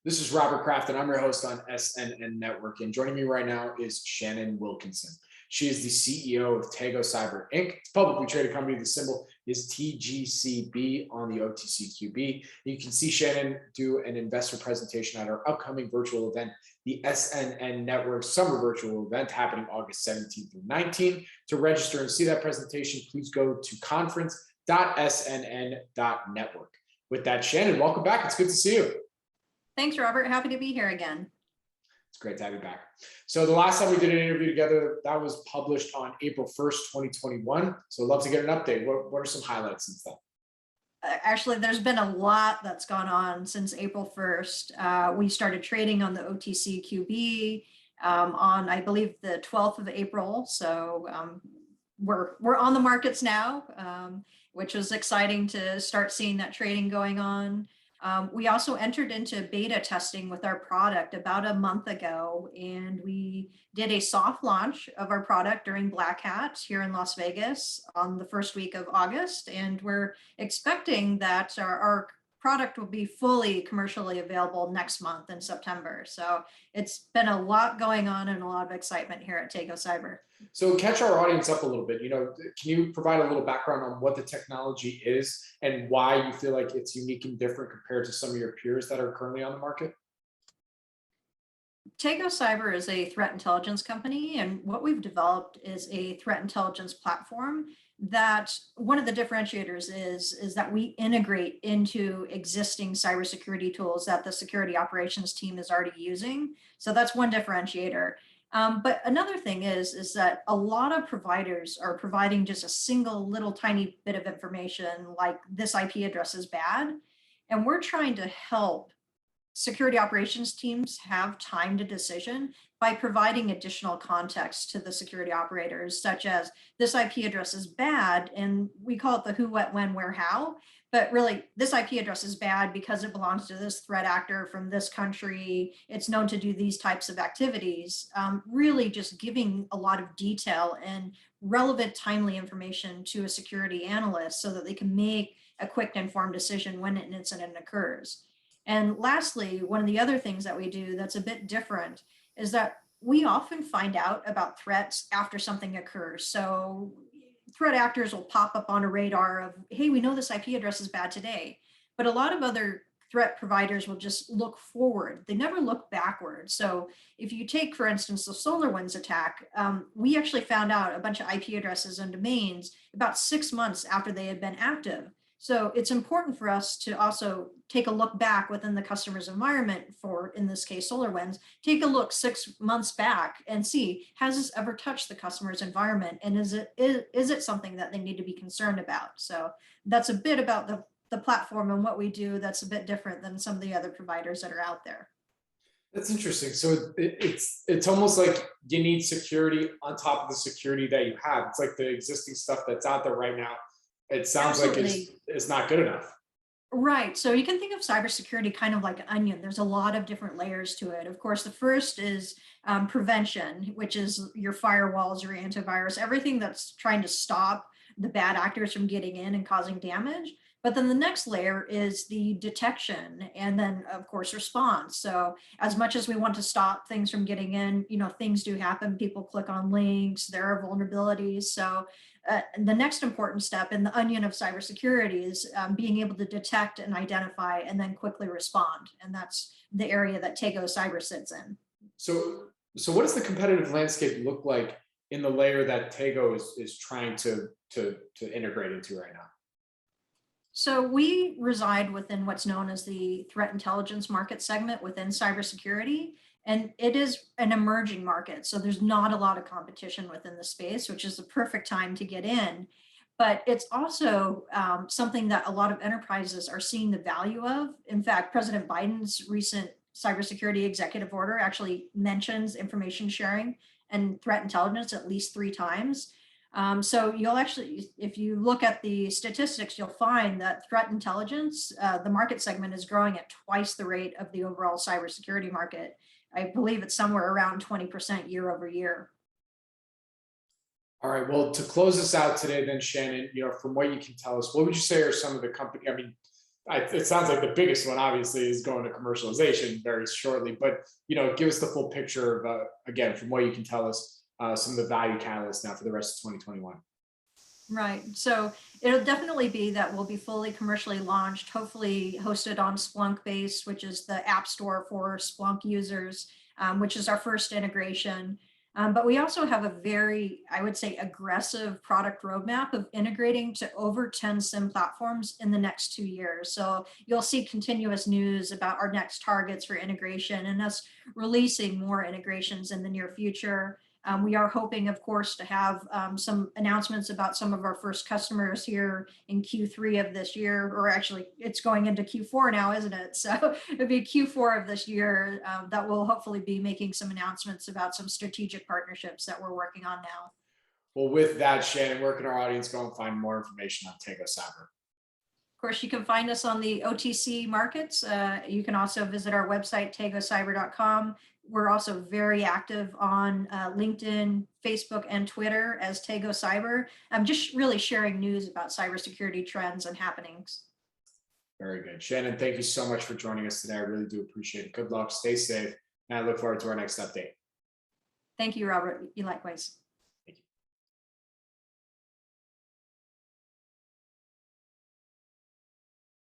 This is Robert Kraft, and I'm your host on SNN.Network. And joining me right now is Shannon Wilkinson. She is the CEO of Tego Cyber Inc. It's a publicly traded company. The symbol is TGCB on the OTCQB. You can see Shannon do an investor presentation at our upcoming virtual event, the SNN.Network Summer Virtual Event, happening August 17th through 19th. To register and see that presentation, please go to conference.snn.network. With that, Shannon, welcome back. It's good to see you. Thanks, Robert. Happy to be here again. It's great to have you back. So the last time we did an interview together, that was published on April 1st, 2021. So I'd love to get an update. What are some highlights since then? Actually, there's been a lot that's gone on since April 1st. We started trading on the OTCQB on, I believe, the 12th of April. So we're on the markets now, which was exciting to start seeing that trading going on. We also entered into beta testing with our product about a month ago, and we did a soft launch of our product during Black Hat here in Las Vegas on the first week of August. And we're expecting that our product will be fully commercially available next month in September. So it's been a lot going on and a lot of excitement here at Tego Cyber. So catch our audience up a little bit. Can you provide a little background on what the technology is and why you feel like it's unique and different compared to some of your peers that are currently on the market? Tego Cyber is a threat intelligence company, and what we've developed is a threat intelligence platform that one of the differentiators is that we integrate into existing cybersecurity tools that the security operations team is already using. So that's one differentiator. But another thing is that a lot of providers are providing just a single little tiny bit of information like this IP address is bad. And we're trying to help security operations teams have time to decision by providing additional context to the security operators, such as this IP address is bad, and we call it the who, what, when, where, how. But really, this IP address is bad because it belongs to this threat actor from this country. It's known to do these types of activities. Really just giving a lot of detail and relevant, timely information to a security analyst so that they can make a quick, informed decision when an incident occurs. And lastly, one of the other things that we do that's a bit different is that we often find out about threats after something occurs. So threat actors will pop up on a radar of, hey, we know this IP address is bad today. But a lot of other threat providers will just look forward. They never look backward. So if you take, for instance, the SolarWinds attack, we actually found out a bunch of IP addresses and domains about 6 months after they had been active. So it's important for us to also take a look back within the customer's environment for, in this case, SolarWinds, take a look 6 months back and see, has this ever touched the customer's environment? And is it something that they need to be concerned about? So that's a bit about the platform and what we do that's a bit different than some of the other providers that are out there. That's interesting. So it's almost like you need security on top of the security that you have. It's like the existing stuff that's out there right now. It sounds Absolutely. Like it's not good enough. Right. So you can think of cybersecurity kind of like an onion. There's a lot of different layers to it. Of course, the first is prevention, which is your firewalls, your antivirus, everything that's trying to stop the bad actors from getting in and causing damage. But then the next layer is the detection and then, of course, response. So as much as we want to stop things from getting in, things do happen. People click on links, there are vulnerabilities. So the next important step in the onion of cybersecurity is being able to detect and identify and then quickly respond. And that's the area that Tego Cyber sits in. So what does the competitive landscape look like in the layer that Tego is trying to integrate into right now? So we reside within what's known as the threat intelligence market segment within cybersecurity, and it is an emerging market. So there's not a lot of competition within the space, which is the perfect time to get in. But it's also something that a lot of enterprises are seeing the value of. In fact, President Biden's recent cybersecurity executive order actually mentions information sharing and threat intelligence at least 3 times. So you'll actually, if you look at the statistics, you'll find that threat intelligence, the market segment is growing at twice the rate of the overall cybersecurity market. I believe it's somewhere around 20% year over year. All right. Well, to close us out today, then, Shannon, from what you can tell us, what would you say are some of the company? I mean, It sounds like the biggest one obviously is going to commercialization very shortly, but give us the full picture of again, from what you can tell us, some of the value catalysts now for the rest of 2021. Right. So it'll definitely be that we'll be fully commercially launched, hopefully hosted on SPLUNK base, which is the app store for SPLUNK users, which is our first integration. But we also have a very, I would say, aggressive product roadmap of integrating to over 10 SIEM platforms in the next 2 years. So you'll see continuous news about our next targets for integration and us releasing more integrations in the near future. We are hoping, of course, to have some announcements about some of our first customers here in Q3 of this year, or actually it's going into Q4 now, isn't it? So it'll be Q4 of this year that we'll hopefully be making some announcements about some strategic partnerships that we're working on now. Well, with that, Shannon, where can our audience go and find more information on Tego Cyber? Of course, you can find us on the OTC markets. You can also visit our website, tegocyber.com. We're also very active on LinkedIn, Facebook, and Twitter as Tego Cyber. I'm just really sharing news about cybersecurity trends and happenings. Very good. Shannon, thank you so much for joining us today. I really do appreciate it. Good luck, stay safe, and I look forward to our next update. Thank you, Robert. You likewise.